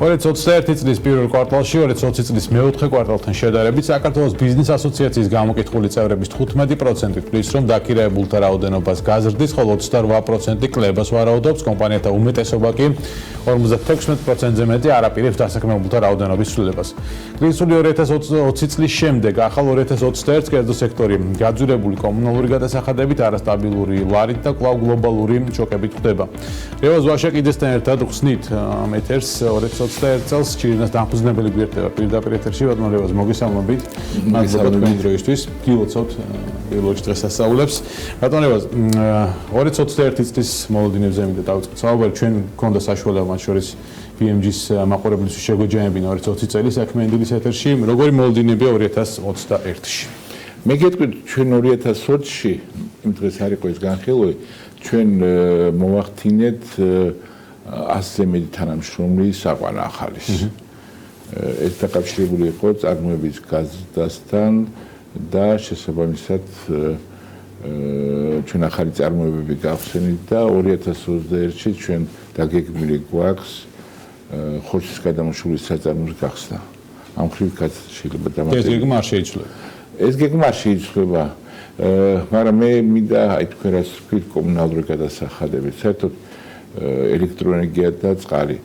2021 წლის პირველ კვარტალში 2020 წლის მეოთხე კვარტალთან შედარებით საქართველოს ბიზნეს ასოციაციის გამოკითხული წევრების 15% თვლის, რომ დაქირავებულთა რაოდენობას გაზრდის, ხოლო 28% კლებას ვარაუდობს. კომპანიათა უმეტესობა კი 56%-ზე მეტი არაპირებს დასაქმებულთა რაოდენობის ცვლილებას. კრიზისული 2020 წლის შემდეგ ახალ 2021 კერძო სექტორი გაძვირებული კომუნალური გადასახადებით, არასტაბილური ლარით და კვლავ გლობალური შოკებით ხდება. რევაზ ვაშაკიძესთან ერთად ხსნით ამ ეთერს 2021 წელს ჭირნას დამფუძნებელი გვერდება პირდაპირ ეთერში. ბატონო რევაზ, მოგესალმებით. მადლობა თქვენი დროისთვის. გილოცავთ ბიოლოგიის დღესასწაულებს. ბატონო რევაზ, 2021 წლის მოლოდინებზე მინდა დავიწყოთ საუბარი. ჩვენ გქონდა საშუალება მათ შორის BMG-ის მაყურებლისთვის შეგვეჯაებინა 2020 წელი საქმე ენდილის ეთერში. როგორი მოლოდინებია 2021-ში? მე გეტყვით, ჩვენ 2020-ში იმ დღეს არ იყო ეს განხილვი, ჩვენ მოვახდინეთ 100-ზე მეტი თანამშრომლის საყვანა ახალის. ეს დაკავშირებული იყო წარმოების გაზრდასთან და შესაბამისად ჩვენ ახალი წარმოებები გავხსენით და 2021-ში ჩვენ დაგეგმილი გვაქვს ხორცის გადამუშავების საწარმოს გახსნა. ამ ხრივ შეიძლება დამატებით. ეს გეგმა არ შეიცვლება. ეს გეგმა არ შეიცვლება, მაგრამ მე მინდა აი თქვენ რაც ვთქვით კომუნალური გადასახადები, საერთოდ ელექტროენერგია და წყალი.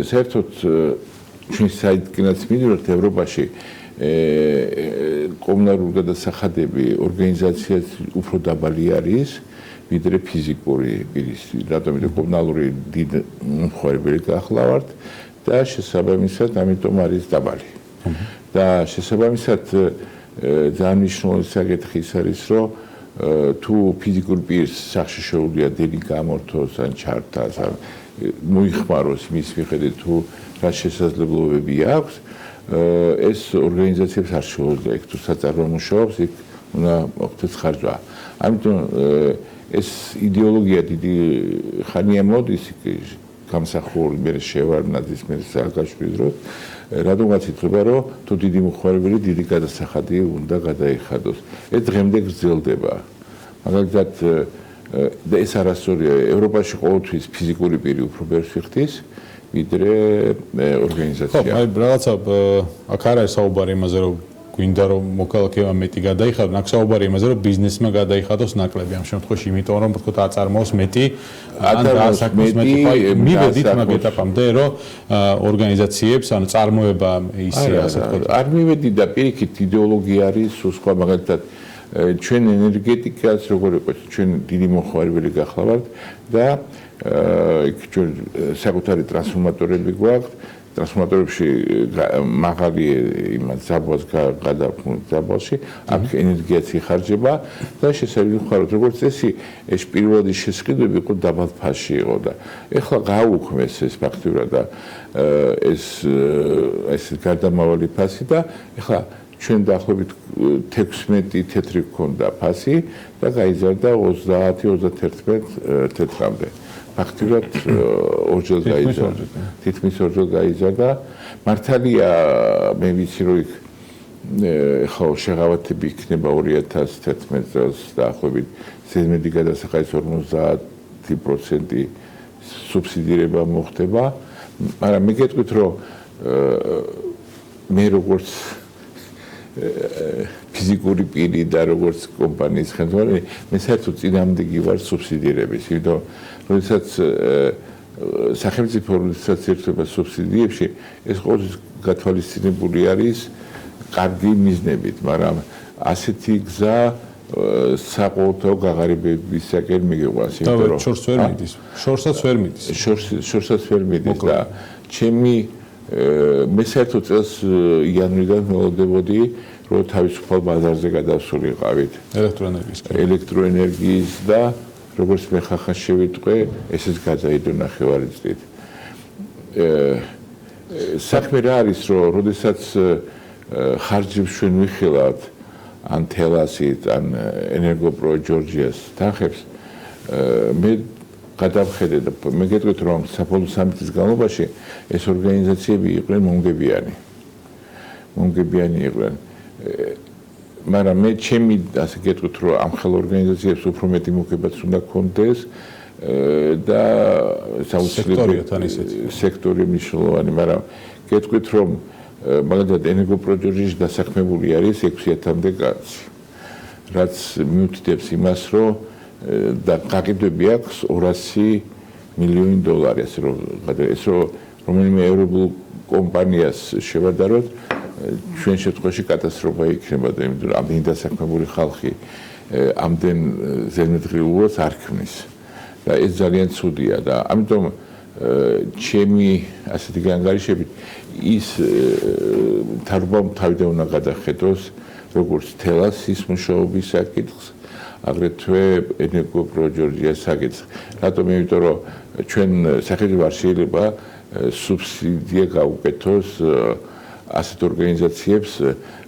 საერთოდ ჩვენ საერთოდ მივიდეთ ევროპაში კომუნალური გადასახადები ორგანიზაციაც უფრო დაბალი არის ვიდრე ფიზიკური პირის. რატომ? იმიტომ კომუნალური დიდ მხარეები გახლავართ და შესაბამისად ამიტომ არის დაბალი. და შესაბამისად ძალიან მნიშვნელოვანი საკითხი ის არის, რომ თუ ფიზიკურ პირს სახში შეუძლია დენი გამორთოს ან ჩართას ან მოიხმაროს მის მიხედვით თუ რა შესაძლებლობები აქვს, ეს ორგანიზაციებს არ შეუძლია იქ თუ საწარმო მუშაობს, იქ უნდა მოხდეს ხარჯვა. ამიტომ ეს იდეოლოგია დიდი ხანია მოდის გამსახურული მე შევარდნაძის მე სააკაშვილის დროს, რადგანაც ითქვა, რომ თუ დიდი მოხარებელი დიდი გადასახადი უნდა გადაიხადოს. ეს დღემდე გრძელდება. მაგალითად და ეს არასწორია, ევროპაში ყოველთვის ფიზიკური პირი უფრო ბევრს იხდის, ვიდრე ორგანიზაცია. ხო, აი რაღაცა აქ არ არის საუბარი იმაზე, რომ გვინდა რომ მოქალაქეებმა მეტი გადაიხადოს, აქ საუბარი იმაზე, რომ ბიზნესმა გადაიხადოს ნაკლები ამ შემთხვევაში, იმიტომ რომ თქო აწარმოოს მეტი, ან დაასაქმოს მეტი, მივედით მაგ ეტაპამდე, რომ ორგანიზაციებს, ანუ წარმოება ისე ასე თქო. არ მივედი და პირიქით იდეოლოგია არის სხვა, მაგალითად ჩვენ ენერგეტიკას როგორ იყოს, ჩვენ დიდი მოხმარებელი გახლავართ და იქ ჩვენ საკუთარი ტრანსფორმატორები გვაქვს. ტრანსფორმატორებში მაღალი იმას ზაბოს გადაქმნით ზაბოში, აქ ენერგიაც იხარჯება და შესაძლოა ვთქვათ, როგორც წესი, ეს პირველადი შესყიდვები იყო დაბალ ფასში იყო და ეხლა გააუქმეს ეს ფაქტურად და ეს გარდამავალი ფასი და ეხლა ჩვენ დაახლოებით 16 თეთრი გქონდა ფასი და გაიზარდა 30-31 თეთრამდე. ფაქტურად ორჯერ გაიზარდა. თითქმის ორჯერ გაიზარდა. მართალია მე ვიცი რომ იქ ხო შეღავათები იქნება 2011 წელს დაახლოებით ზედმეტი გადასახადის 50% სუბსიდირება მოხდება, მაგრამ მე გეტყვით რომ მე როგორც ფიზიკური პირი და როგორც კომპანიის ხელმძღვანელი მე საერთოდ წინააღმდეგი ვარ სუბსიდირების, იმიტომ როდესაც სახელმწიფო როდესაც ერთვება სუბსიდიებში, ეს ყოველთვის გათვალისწინებული არის კარგი მიზნებით, მაგრამ ასეთი გზა საყოველთაო გაღარიბებისაკენ მიგიყვანს, იმიტომ რომ შორსაც ვერ მიდის. შორსაც ვერ მიდის. შორსაც ვერ მიდის და ჩემი მე საერთოდ წელს იანვრიდან მელოდებოდი, რომ თავისუფალ ბაზარზე გადავსულიყავით ელექტროენერგიის და როგორც მე ხახას შევიტყვე, ესეც გადაიდო ნახევარი წლით. საქმე რა არის, რომ როდესაც ხარჯებს ჩვენ ვიხილავთ ან თელასით, ან ენერგოპრო ჯორჯიას თანხებს, მე გადავხედე და მე გეტყვით, რომ საბოლოო 3 წლის განმავლობაში ეს ორგანიზაციები იყვნენ მომგებიანი იყვნენ. მაგრამ მე ჩემი ასე გეტყვით, რომ ამ ხელ ორგანიზაციებს უფრო მეტი მოგებაც უნდა ქონდეს, და სექტორი მნიშვნელოვანი, მაგრამ გეტყვით რომ მაგალითად ენერგოპროექტში დასაქმებული არის 6000-მდე კაცი, რაც მიუთითებს იმას, რომ და გაყიდვები აქვს 200 მილიონი დოლარი, ასე რომ რომელიმე ევროპულ კომპანიას შევადაროთ, ჩვენ შემთხვევაში კატასტროფა იქნება, იმიტომ რომ ამდენი დასაქმებული ხალხი ამდენ ზედმეტყველობას არ ქმნის და ეს ძალიან ცუდია და ამიტომ ჩემი ასეთი განგარიშებით ის თარგმნა თავიდან უნდა გადახედოს როგორც თელას ის მუშაობის საკითხს, აგრეთვე ენერგოპროექტის საკითხს. რატომ? იმიტომ რომ ჩვენ სახელმწიფო არ შეიძლება სუბსიდია გაუკეთოს ასეთ ორგანიზაციებს,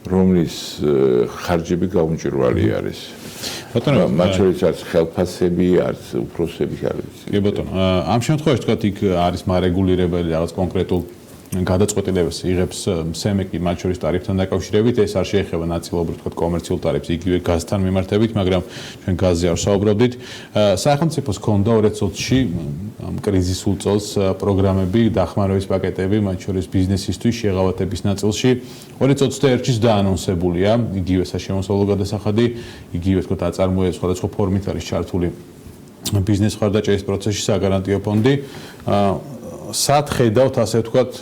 რომლის ხარჯები გაუმჭირვალი არის. ბატონო, მათ შორის არის ხელფასები, არის უფროსები არის. კი ბატონო, ამ შემთხვევაში თქვათ იქ არის მარეგულირებელი რაღაც კონკრეტულ გადაწყვეტილებას იღებს სემეკი მათ შორის ტარიფთან დაკავშირებით, ეს არ შეეხება ნაწილობრივ თქვათ კომერციულ ტარიფს იგივე გაზთან მიმართებით, მაგრამ ჩვენ გაზზე არ ვსაუბრობდით. სახელმწიფოს ჰქონდა 2020 წლში ამ კრიზისულ წელს პროგრამები, დახმარების პაკეტები, მათ შორის ბიზნესისთვის შეღავათების ნაწილში 2021 წელს დაანონსებულია, იგივე საშემოსავლო გადასახადი, იგივე თქვათ აწარმოების სხვადასხვა ფორმით არის ჩართული ბიზნეს ხარდაჭერის პროცესში საგარანტიო ფონდი. სად ხედავთ ასე ვთქვათ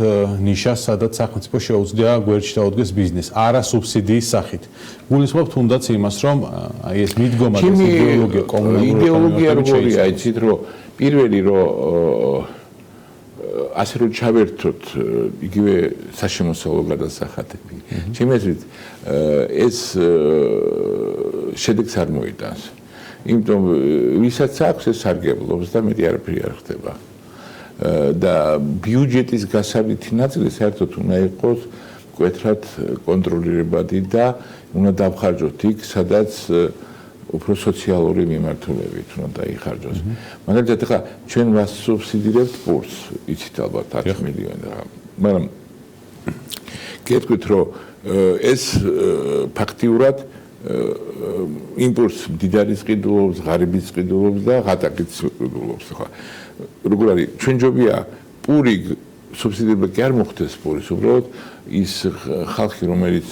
ნიშას, სადაც სახელმწიფო შეუძლია გვერდში დაუდგეს ბიზნესს, არა სუბსიდიის სახით. გულისხმობ თუნდაც იმას, რომ აი ეს მიდგომა და იდეოლოგია კომუნალური იდეოლოგია როგორია, იცით რომ პირველი რომ ასე რომ ჩავერთოთ იგივე საშემოსავლო გადასახადები. ჩემი აზრით ეს შედეგს არ მოიტანს. იმიტომ ვისაც აქვს ეს სარგებლობს და მეტი არაფერი არ ხდება. და ბიუჯეტის გასავითი ნაწილი საერთოდ უნდა იყოს მკვეთრად კონტროლირებადი და უნდა დავხარჯოთ იქ, სადაც უფრო სოციალური მიმართულებით უნდა დაიხარჯოს. მაგალითად, ახლა ჩვენ ვასუბსიდირებთ პურს, იცით ალბათ 10 მილიონი რა. მაგრამ გეტყვით, რომ ეს ფაქტიურად იმპულს მდიდარის ყიდულობს, ღარიბის ყიდულობს და ღატაკის ყიდულობს. ახლა როგორ არის ჩვენ ჯობია პური სუბსიდირება კი არ მოხდეს პურის, უბრალოდ ის ხალხი, რომელიც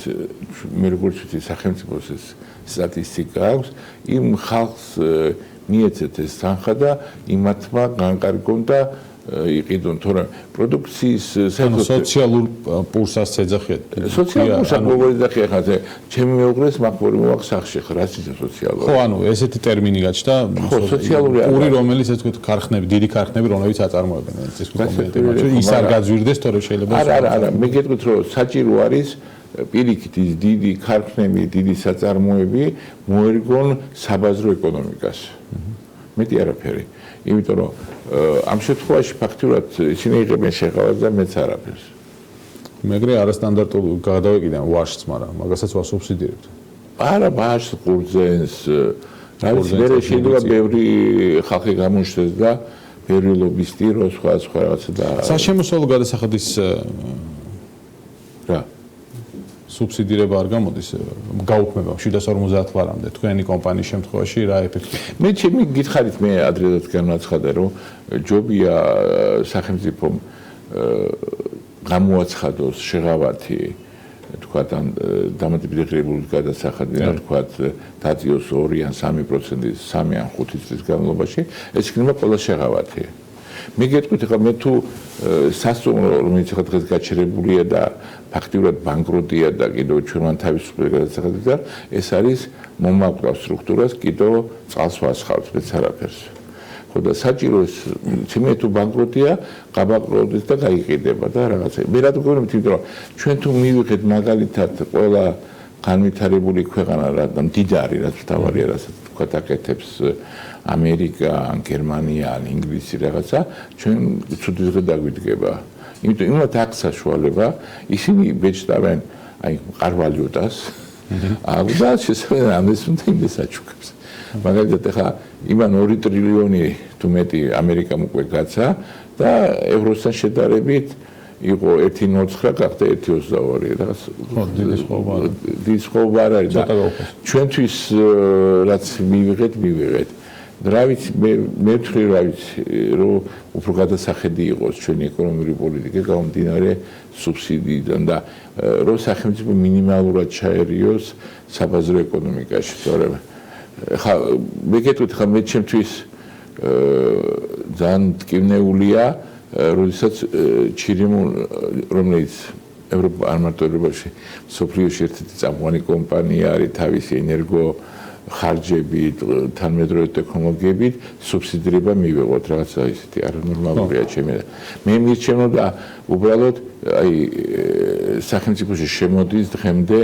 მე როგორც ვიცი სახელმწიფოს ეს სტატისტიკა აქვს, იმ ხალხს მიეცეთ ეს თანხა და იმათმა განკარგონ და იყიდონ, თორემ პროდუქციის სოციალურ პურსაც ეძახეთ. სოციალურ პურსაც როგორ ეძახი ახლა ჩემი მეუღლეს მაყური მოვაქ სახში ხარ, რაც ის სოციალური. ხო, ანუ ესეთი ტერმინი გაჩნდა, სოციალური პური, რომელიც ეს თქვით ქარხნები, დიდი ქარხნები, რომლებიც აწარმოებენ ეს კომპონენტები, ის არ გაძვირდეს, თორემ შეიძლება არა, მე გეტყვით, რომ საჭირო არის პირიქით ის დიდი ქარხნები, დიდი საწარმოები მოერგონ საბაზრო ეკონომიკას. მეტი არაფერი. იმიტომ რომ ამ შემთხვევაში ფაქტურად ისინი იღებენ შეღავათს და მეც არაფერს. მეგრე არასტანდარტულ გადავეკიდან ვაშს, მაგრამ მაგასაც ვასუბსიდირებთ. არა, ვაშს, ყურძენს, რაც მე შეიძლება ბევრი ხალხი გამოჩნდეს და ბევრი ლობისტი რო სხვა რაღაცა და საშემოსავლო გადასახადის რა სუბსიდირება არ გამოდის, გაუქმება 750 ლარამდე თქვენი კომპანიის შემთხვევაში რა ეფექტია? მე ჩემი გითხარით მე ადრესაც განაცხადა რომ ჯობია სახელმწიფომ გამოაცხადოს შეღავათი თქვათ ამ დამატებითი გადასახადი რა თქვათ დაწიოს 2 ან 3%, 3 ან 5 წლის განმავლობაში, ეს იქნება ყველა შეღავათი. მე გეტყვით ახლა მე თუ სასწავლო რომელიც ახლა დღეს გაჩერებულია და ფაქტიურად ბანკროტია და კიდევ ჩვენთან თავისუფლება გადასახადი და ეს არის მომაკვდავ სტრუქტურას კიდევ წყალს ვასხავთ მეც არაფერს. ხო და საჭიროს ჩემი თუ ბანკროტია, გაბანკროტდეს და გაიყიდება და რაღაცა. მე რა თქვენ იმიტომ რომ ჩვენ თუ მივიღეთ მაგალითად ყველა განვითარებული ქვეყანა რა და მდიდარი რაც თავარია რასაც თქვა აკეთებს ამერიკა, გერმანია, ინგლისი რაღაცა, ჩვენ ცუდი დღე დაგვიდგება. იმიტომ იმათ აქვს საშუალება, ისინი ბეჭდავენ აი ყარვალიუტას. და შესაძლოა ამის უნდა იმის აჩუქებს. მაგალითად ახლა იმან 2 ტრილიონი თუ მეტი ამერიკამ უკვე გაცა და ევროსთან შედარებით იყო 1.9 გახდა 1.22 რაღაც დიდი სხვაობა არ არის და ჩვენთვის რაც მივიღეთ რა ვიცი მე ვთვლი რა ვიცი რომ უფრო გადასახედი იყოს ჩვენი ეკონომიკური პოლიტიკა გამომდინარე სუბსიდიიდან და რომ სახელმწიფო მინიმალურად ჩაერიოს საბაზრო ეკონომიკაში სწორედ ხა მე გეტყვით ხა მე ჩემთვის ძალიან მტკივნეულია როდესაც ჩირიმ რომელიც ევროპა არ მარტო ევროპაში სოფლიოში ერთ-ერთი წამყვანი კომპანია არის თავისი ენერგო ხარჯებით, თანამედროვე ტექნოლოგიებით სუბსიდირება მივიღოთ რაღაცა ისეთი არანორმალურია ჩემი. მე მირჩევნოდა უბრალოდ აი სახელმწიფოში შემოდის დღემდე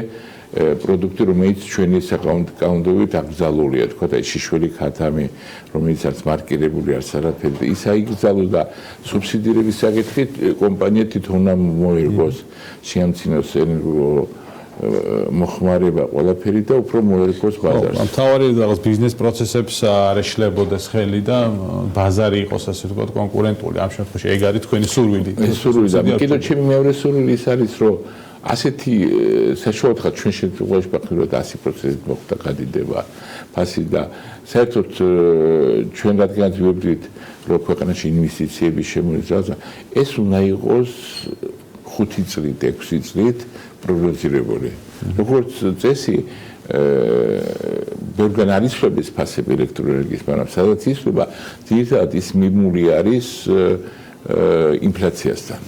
პროდუქტი, რომელიც ჩვენი საკანონმდებლობით აკრძალულია, თქვა და შიშველი ქათამი, რომელიც არც მარკირებული არც არაფერი, ის აიგზავნოდა სუბსიდირების საკითხით კომპანია თვითონ უნდა მოერგოს შეამცინოს ენერგო მოხმარება ყველაფერი და უფრო მოერგოს ბაზარს. მთავარი რაღაც ბიზნეს პროცესებს არ ეშლებოდეს ხელი და ბაზარი იყოს ასე ვთქვათ კონკურენტული. ამ შემთხვევაში ეგ არის თქვენი სურვილი. სურვილი და კიდევ ჩემი მეორე სურვილი ის არის რომ ასეთი საშუალოდ ხარ ჩვენ შემთხვევაში ვახილოთ 100% მოხდა გადიდება ფასი და საერთოდ ჩვენ რადგანაც ვიბრძვით რომ ქვეყანაში ინვესტიციების შემოიძრავა ეს უნდა იყოს 5 წლით 6 წლით პროგნოზირებული. როგორც წესი ბევრგან არის შვების ფასები ელექტროენერგიის, მაგრამ სადაც ისვება ძირითადად ის მიმული არის ინფლაციასთან.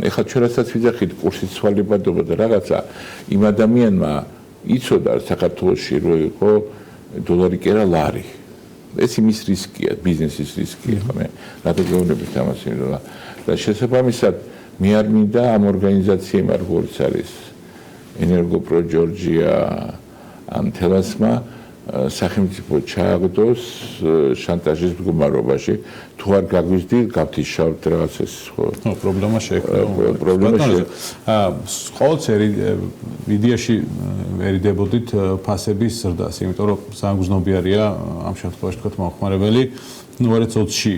ეხლა ჩვენ რასაც ვიძახით კურსის ცვალებადობა და რაღაცა იმ ადამიანმა იცოდა საქართველოში რო იყო დოლარი კი არა ლარი. ეს იმის რისკია, ბიზნესის რისკია, ხო მე რატო გეუბნებით ამას იმდენად და შესაბამისად მე არ მინდა ამ ორგანიზაციამ როგორც არის ენერგოპრო ჯორჯია ამ თელასმა სახელმწიფო ჩააგდოს შანტაჟის მდგომარეობაში თუ არ გაგვიზდი გავთიშავთ რაღაცას ხო პრობლემა შეექმნა ყოველწერი იდეაში ვერიდებოდით ფასების ზრდას იმიტომ რომ საგრძნობიარია ამ შემთხვევაში თქვა მოხმარებელი 2020-ში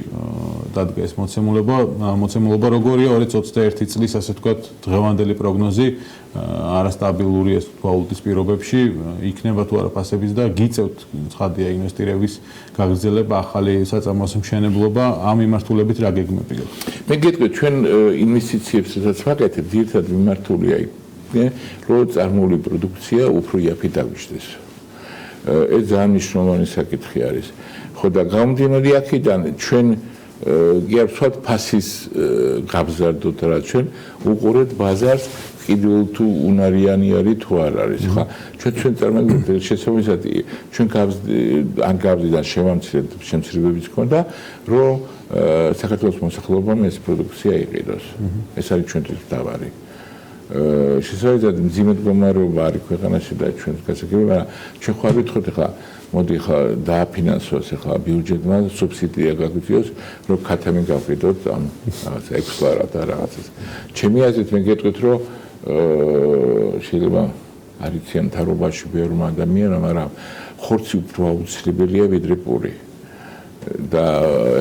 დადგა ეს მოცემულობა როგორია 2021 წლის ასე ვთქვათ დღევანდელი პროგნოზი არასტაბილური ეს ვალუტის პირობებში იქნება თუ არა ფასების და გიწევთ ცხადია ინვესტირების გაგრძელება ახალი საწარმოოს მშენებლობა ამ მიმართულებით რა გეგმები გაქვთ? მე გეტყვით ჩვენ ინვესტიციებს სადაც ვაკეთებ ძირითადად მიმართულია რომ წარმოული პროდუქცია უფრო იაფით დაგვიჯდეს. ეს ძალიან მნიშვნელოვანი საკითხი არის. ხო და გამომდინარე აქედან ჩვენ კი არ ვთქვათ ფასის გაბზარდოთ რა ჩვენ უყურეთ ბაზარს კიდევ თუ უნარიანი არის თუ არ არის ხა ჩვენ წარმოგიდგენთ შესაბამისად ჩვენ ან გავდიდან შემცირებებიც ქონდა რომ საქართველოს მოსახლეობამ ეს პროდუქცია იყიდოს ეს არის ჩვენთვის მთავარი შესაბამისად მძიმე მდგომარეობა არის ქვეყანაში და ჩვენ გასაგებია მაგრამ ჩვენ ხარ ვითხოვთ ხა მოდი ხა დააფინანსოს ხა ბიუჯეტმა სუბსიდია გაგვიწიოს რომ ქათამი გავყიდოთ ამ რაღაც ექსპლორატ და რაღაცას ჩემი აზრით მე გეტყვით რომ შეიძლება არიციან თარობაში ბევრმა ადამიანმა მაგრამ ხორცი უფრო აუცილებელია ვიდრე პური და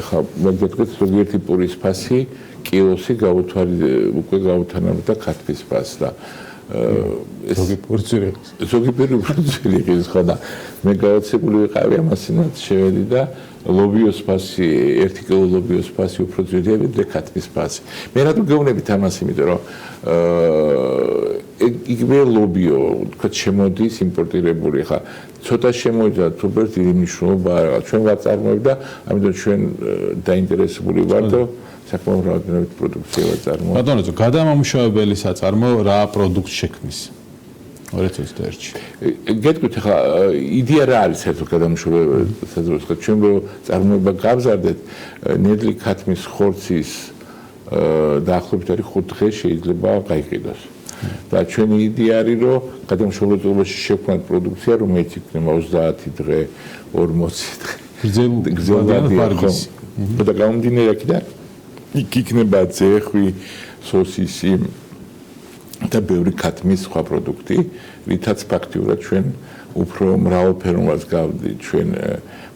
ხა მე გეტყვით ზოგიერთი პურის ფასი კილოსი უკვე გაუთანაბრდა ქათმის ფასს და ზოგი პური ის ხო და მე გავაცებული ვიყავი ამასინაც შევედი და ლობიოს ფასი 1 კილო ლობიოს ფასი უფრო ძვირია ვიდრე ქათმის ფასი მე რატო გეუბნებით ამას იმიტომ რომ იგივე ლობიო თქვა შემოდის იმპორტირებული ხა ცოტა შემოიდა თუბერტ დიდი მნიშვნელობა ჩვენ ვაწარმოებ და ამიტომ ჩვენ დაინტერესებული ვართ და საკმაოდ რაოდენობით პროდუქცია ვაწარმოებ. ბატონო, გადამამუშავებელი საწარმო რა პროდუქტ შექმნის 2021-ში? გეტყვით ხა იდეა რა არის საერთოდ გადამამუშავებელი საძროს ხა ჩვენ რო წარმოება გავზარდეთ ნედლი ქათმის ხორცის დაახლოებით არის 5 დღე შეიძლება გაიყიდოს. და ჩვენი იდეა არის რომ გადამამუშავებელობაში შევქმნათ პროდუქცია რომელიც იქნება 30 დღე 40 დღე გრძელვადია ხო და გამომდინარე აქედან იქ იქნება ძეხვი სოსისი და ბევრი ქათმის სხვა პროდუქტი რითაც ფაქტიურად ჩვენ უფრო მრავალფეროვნებას გავდით ჩვენ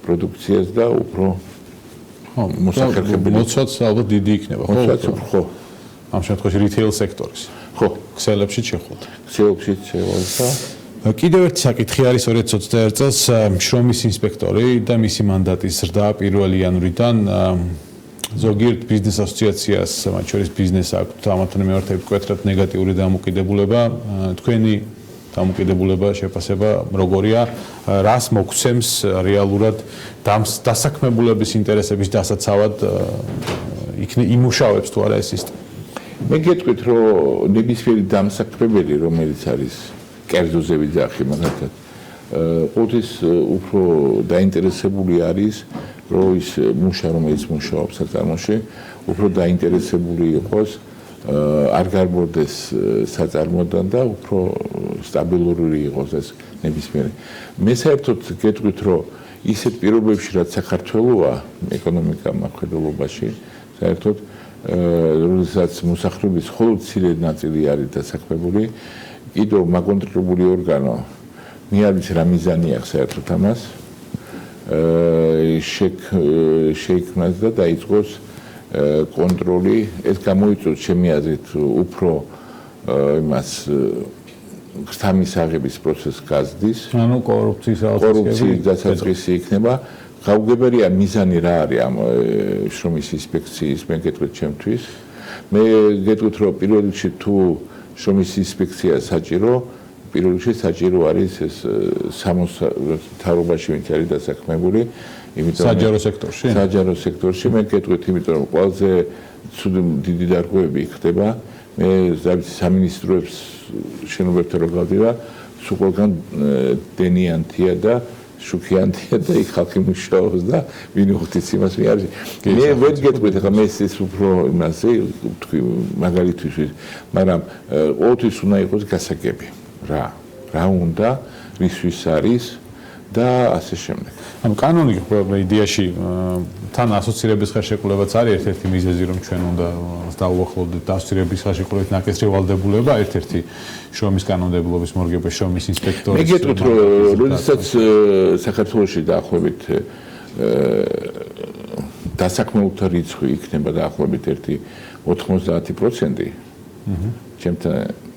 პროდუქციას და უფრო მოსახერხებელი მოცვაც ალბათ დიდი იქნება ხო ამ შემთხვევაში რიტეილ სექტორის ხო ქსელებში შეხვდა ქსელებში შევალდა კიდევ ერთი საკითხი არის 2021 წელს შრომის ინსპექტორი და მისი მანდატის ზრდა 1 იანვრიდან ზოგიერთ ბიზნეს ასოციაციას, მათ შორის ბიზნეს აქვთ ამათთან მიმართებით მკვეთრად ნეგატიური დამოკიდებულება. თქვენი დამოკიდებულება, შეფასება როგორია, რას მოგცემს რეალურად დასაქმებულების ინტერესების დასაცავად იმუშავებს თუ არა ეს სისტემა? მე გეტყვით, რომ ნებისმიერი დამსაქმებელი, რომელიც არის კერძოზე ვიძახი მაგალითად, ყოველთვის უფრო დაინტერესებული არის, რომ ის მუშა, რომელიც მუშაობს საწარმოში, უფრო დაინტერესებული იყოს არ გარბორდეს საწარმოდან და უფრო სტაბილური იყოს ეს ნებისმიერი. მე საერთოდ გეტყვით, რომ ისეთ პირობებში, რაც საქართველოა ეკონომიკა მახვედრობაში, საერთოდ როდესაც მოსახლეობის მხოლოდ მცირე ნაწილი არის დასაქმებული, კიდევ მაგონტროლებული ორგანო მე არ ვიცი რა მიზანი აქვს საერთოდ ამას შეიქმნას და დაიწყოს კონტროლი. ეს გამოიწვევს ჩემი აზრით უფრო იმას ღრთამის აღების პროცესს გაზრდის. ანუ კორუფციის დასაწყისი იქნება. გაუგებარია მიზანი რა არის ამ შრომის ინსპექციის, მე გეტყვით ჩემთვის. მე გეტყვით, რომ პირველ რიგში თუ შრომის ინსპექცია საჭირო, პირველ რიგში საჭირო არის ეს სამთავრობაში ვინც არის დასაქმებული, იმიტომ საჯარო სექტორში. საჯარო სექტორში მე გეტყვით, იმიტომ რომ ყველაზე დიდი დარღვევები იქნება. მე სამინისტროებს შენობებთან რო გავდივარ, სულ ყველგან დენიანთია და შუქიანთია და იქ ხალხი მუშაობს და ვინ უხდით იმას მე არის. მე ვერ გეტყვით, ახლა მე ეს უფრო იმასე თქვი მაგალითისთვის, მაგრამ ყოველთვის უნდა იყოს გასაგები. რა უნდა, რისთვის არის და ასე შემდეგ. ანუ კანონი იდეაში თან ასოცირების ხელშეკრულებაც არის ერთ-ერთი მიზეზი, რომ ჩვენ უნდა დავუახლოვდეთ ასოცირების ხელშეკრულებით ნაკისრი ვალდებულება, ერთ-ერთი შრომის კანონმდებლობის მორგება შრომის ინსპექტორის. მე გეტყვით, რომ როდესაც საქართველოში დაახლოებით დასაქმებულთა რიცხვი იქნება დაახლოებით 90%.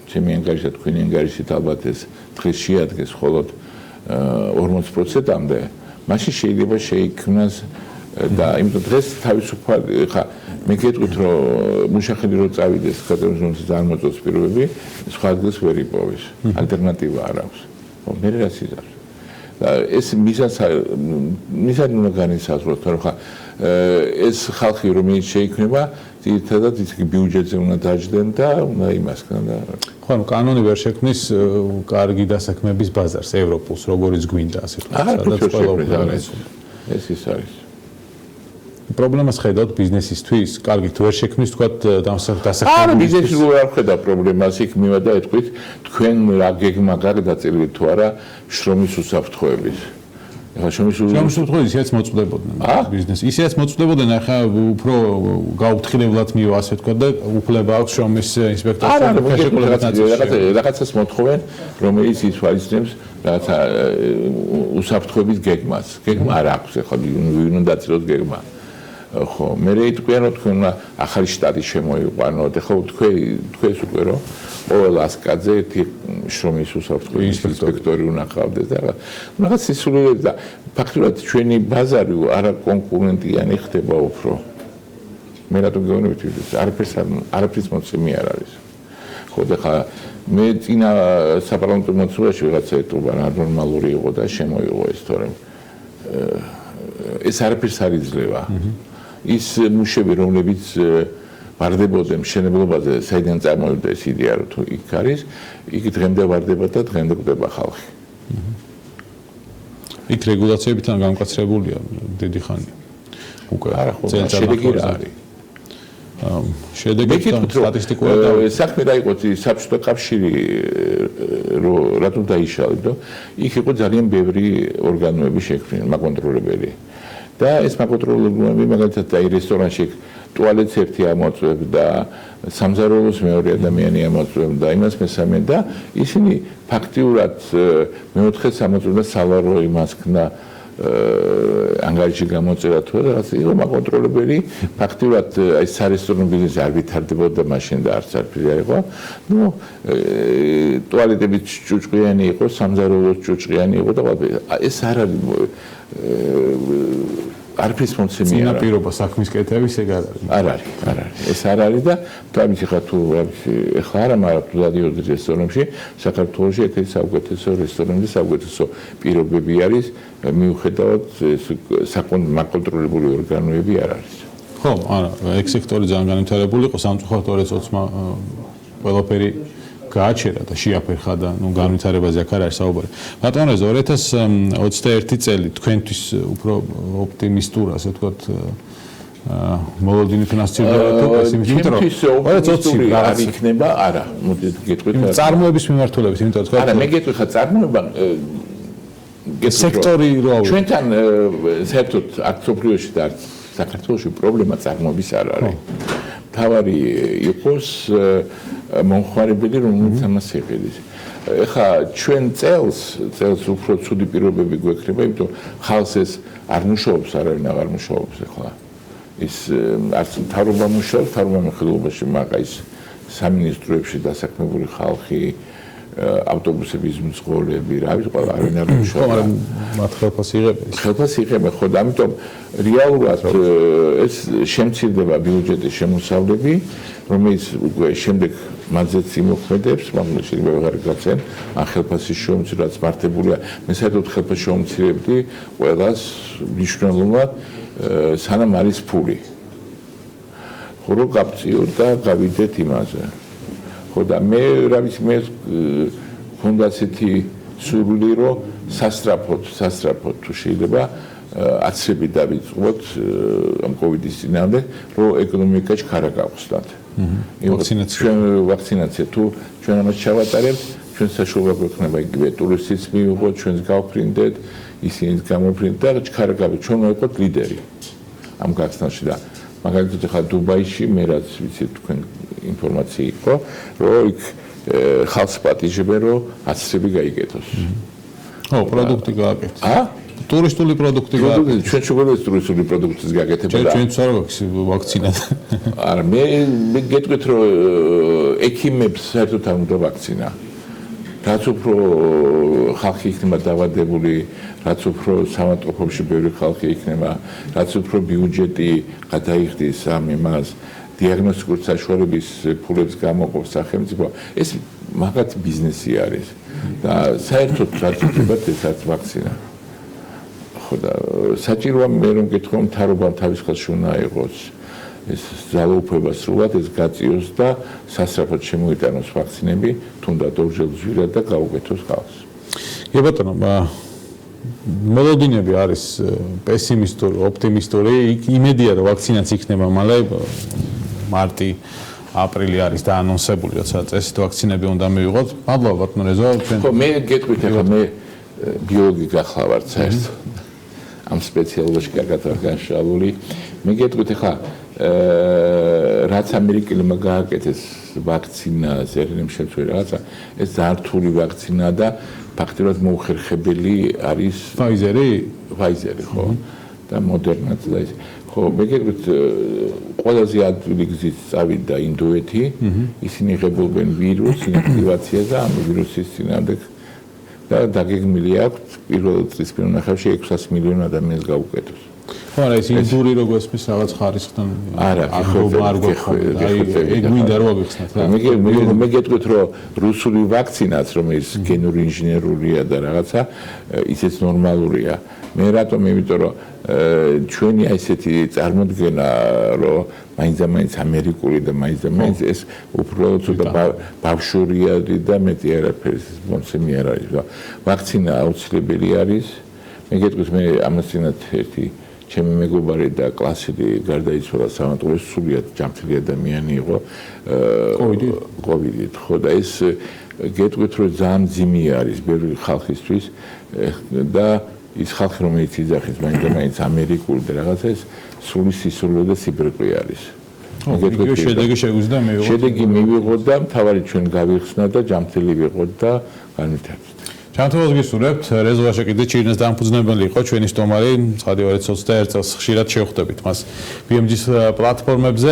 ჩემი ანგარიშით, თქვენი ანგარიშით ალბათ ეს დღეს შეადგეს მხოლოდ 40%-მდე. მაშინ შეიძლება შეიქმნას და იმიტომ დღეს თავისუფალი ხა მე გეტყვით, რომ მუშახელი რო წავიდეს გადამზონს წარმოწოს პირობები, სხვა ადგილს ვერ იპოვის. ალტერნატივა არ აქვს. მე რა სიზარს. ეს მიზანი უნდა განისაზღვროს, რომ ხა ეს ხალხი რომელიც შეიქმნება, ძირითადად ისე ბიუჯეტზე უნდა დაждდენ და უნდა იმასგან და ხო, ანუ კანონი ვერ შექმნის კარგი დასაქმების ბაზარს ევროპულს, როგორიც გვინდა ასე თქვა, სადაც ყველაფერი ეს ის არის. პრობლემას ხედავთ ბიზნესისთვის, კარგით ვერ შექმნის თქვა დასაქმების. არა, ბიზნესი არ ხედა პრობლემას, იქ მივიდა ეთქვით, თქვენ რა გეგმა გაქვს დაწილებით თუ არა შრომის უსაფრთხოების. ახლა შრომის უსაფრთხოების ისეც მოწვდებოდნენ ბიზნესი. ისეც მოწვდებოდნენ, ახლა უფრო გაუფრთხილებლად მივა ასე თქვა და უფლება აქვს შრომის ინსპექტორს რაღაცას მოთხოვენ, რომელიც ითვალისწინებს რაღაცა უსაფრთხოების გეგმას. გეგმა არ აქვს, ახლა ვინ უნდა დაწილოს გეგმა. ხო, მე რეიტყვიან, რომ თქვენ ახალი შტატი შემოიყვანოთ. ახლა თქვენს უკვე რომ ყოველ ასკაძე ერთი შრომის უსაფრთხოების ინსპექტორი უნდა ყავდეს და რაღაც სისულელეებს და ფაქტურად ჩვენი ბაზარი არა კონკურენტიანი ხდება უფრო. მე რატომ გეუბნებით ის არაფრის მოცემი არ არის. ხო, და ხა მე წინა საპარლამენტო მოცემაში ვიღაცა ეტყობა რა ნორმალური იყო და შემოიღო ეს, თორემ ეს არაფერს არ იძლევა. ის მუშები, რომლებიც ვარდებოდნენ მშენებლობაზე, საიდან წარმოვიდა ეს იდეა, რომ თუ იქ არის, იქ დღემდე ვარდება და დღემდე გვდება ხალხი. იქ რეგულაციებთან გამკაცრებულია დიდი ხანია. უკვე არა ხო, შედეგი რა არის? შედეგი სტატისტიკურად საქმე დაიყოთ საბჭოთა კავშირი რატომ დაიშალა? იქ იყო ძალიან ბევრი ორგანოები შექმნილი, მაკონტროლებელი. და ეს მაკონტროლებლები მაგალითად აი რესტორანში ტუალეტს ერთი ამოწმებდა, სამზარეულოს მეორე ადამიანი ამოწმებდა, იმას მესამე და ისინი ფაქტიურად მეოთხეს ამოწმებდა სალარო იმას ქნა ანგარიში გამოწერა თუ რაღაც იყო მაკონტროლებელი ფაქტიურად აი სარესტორნო ბიზნესი არ ვითარდებოდა მაშინ და არც არაფერი არ იყო ნუ ტუალეტები ჭუჭყიანი იყო სამზარეულო ჭუჭყიანი იყო და ეს არ არის არაფრის მომცემი არა პირობა საქმის კეთების ეგ არ არის ეს არ არის და თავის ხა თუ ეხლა არა მაგრამ თუ დადიოდი რესტორნებში საქართველოში ერთ-ერთი საუკეთესო რესტორნები საუკეთესო პირობები არის მიუხედავად საკონტროლებული ორგანოები არ არის ხო არა ეგ სექტორი ძალიან განვითარებული იყო სამწუხაროდ 2020-მა ყველაფერი გააჩერა და შეაფერხა და ნუ განვითარებაზე აქ არ არის საუბარი. ბატონო 2021 წელი თქვენთვის უფრო ოპტიმისტურა, ასე ვთქვათ, მოლოდინი ფინანსირდება თუ პესიმისტურა? 2020 არ იქნება, არა. მოდით გეტყვით. წარმოების მიმართულებით, იმიტომ რომ თქვა. არა, მე გეტყვი ხა წარმოება სექტორი რო ავიღო. ჩვენთან საერთოდ აქტოფრიოში და საქართველოში პრობლემა წარმოების არ არის. თავარი იყოს მომხმარებელი რომელიც ამას ეყიდის. ეხლა ჩვენ წელს უფრო ცუდი პირობები გვექნება, იმიტომ ხალხს ეს არ მუშაობს, არავინ აღარ მუშაობს ეხლა. ის არც მთავრობა მუშაობს, მთავრობა მეხილობაში მაგა ის სამინისტროებში დასაქმებული ხალხი ავტობუსების მძღოლები, რა ვიცი, ყველა არავინ არ მუშაობს. ხო, მაგრამ მათ ხელფას იღებენ. ხელფას იღებენ, ხო და ამიტომ რეალურად ეს შემცირდება ბიუჯეტის შემოსავლები, რომელიც უკვე შემდეგ მაზეც იმოქმედებს, მაგრამ შეიძლება ვეღარ გაცენ, ან ხელფასის შემცირებას მართებულია. მე საერთოდ ხელფას შემცირებდი ყველას მნიშვნელოვნად, სანამ არის ფული. ხო რომ გავწიოთ და გავიდეთ იმაზე. ხო და მე რა ვიცი მე მქონდა ასეთი სურვილი რომ სასტრაფოდ თუ შეიძლება აცრები დავიწყოთ ამ კოვიდის წინამდე რომ ეკონომიკაში ხარა გავხსნათ. ვაქცინაცია თუ ჩვენ ამას ჩავატარებთ ჩვენ საშუალება გვექნება იგივე ტურისტის მიიღოთ ჩვენს გავფრინდეთ ისინი გამოფრინდეთ და ხარა გავი ჩვენ ვიყოთ ლიდერი ამ გახსნაში და მაგალითად ხა დუბაიში მე რაც ვიცი თქვენ ინფორმაცია იყო რომ იქ ხალხს პატიჟებენ რომ აცრები გაიგეთოს. ხო, პროდუქტი გააკეთეს. ა? ტურისტული პროდუქტი გააკეთეს. ჩვენ შეგიძლიათ ტურისტული პროდუქტის გაკეთება და ჩვენც არ გვაქვს ვაქცინა. არა, მე გეტყვით რომ ექიმებს საერთოდ არ უნდა ვაქცინა. რაც უფრო ხალხი იქნება დავადებული, რაც უფრო სამავტყოფოში ბევრი ხალხი იქნება, რაც უფრო ბიუჯეტი გადაიხდის ამ იმას დიაგნოსტიკური საშუალების ფულებს გამოყოფს სახელმწიფო ეს მაგათ ბიზნესი არის და საერთოდ რაც უწევთ ესაც ვაქცინა ხო და საჭიროა მე რომ გითხო მთავრობამ თავის ხელში უნდა იყოს ეს ძალაუფლება სრულად ეს გაწიოს და სასწრაფოდ შემოიტანოს ვაქცინები თუნდაც ორჯერ ზვირად და გაუკეთოს ხალხს. კი ბატონო, მოლოდინები არის პესიმისტური, ოპტიმისტური, იმედია რომ ვაქცინაც იქნება მალე მარტი აპრილი არის დაანონსებული, როცა წესით ვაქცინები უნდა მივიღოთ. მადლობა ბატონო რეზო, ჩვენ ხო მე გეტყვით ახლა მე ბიოლოგი გახლავართ საერთოდ. ამ სპეციალობაში კარგად ვარ განშალული. მე გეტყვით ახლა რაც ამერიკელებმა გააკეთეს ვაქცინა, ზერნემ შეცვლა რაღაცა, ეს ძალიან რთული ვაქცინა და ფაქტობრივად მოუხერხებელი არის Pfizer-ი, ხო? და Moderna-ც და ის. ხო, მე გეტყვით ყველაზე ადვილი გზით წავიდა ინდოეთი, ისინი ღებულობენ ვირუსს, ინაქტივაციას და ამ ვირუსის წინააღმდეგ და დაგეგმილი აქვს პირველ წლის პირველ ნახევარში 600 მილიონი ადამიანს გაუკეთოს. ხო, არა ეს ინდური როგვესმის რაღაც ხარისხთან არა, არ გვაქვს. აი ეგ მინდა რომ აღიხსნათ რა. მე გეტყვით რომ რუსული ვაქცინაც რომელიც გენური ინჟინერულია და რაღაცა ისეც ნორმალურია. მე რატომ იმიტომ რომ ჩვენი აი ესეთი წარმოდგენა რომ მაინც ამერიკული და მაინც ეს უფრო ცოტა ბავშვურია და მეტი არაფერი მომცემი არ არის. ვაქცინა აუცილებელი არის. მე გეტყვით მე ამასთანავე ერთი ჩემი მეგობარი და კლასელი გარდაიცვალა სამავტყოფოში სულიად ჯანმრთელი ადამიანი იყო კოვიდით ხო და ეს გეტყვით რომ ძალიან ძიმი არის ბევრი ხალხისთვის და ის ხალხი რომელიც იძახის მაინც ამერიკული და რაღაცა ეს სული სისულელე და სიბრტყე არის. შედეგი შეგვიძლია მივიღოთ. შედეგი მივიღოთ და მთავარი ჩვენ გავიხსნა და ჯანმრთელი ვიყოთ და განვითარდეთ. ჩანთხოვას გისურვებთ. რეზო ვაშაკიძე ჭირნეს დამფუძნებელი იყო ჩვენი სტომარი, ცხადი 2021 წელს ხშირად შევხვდებით მას BMG-ის პლატფორმებზე.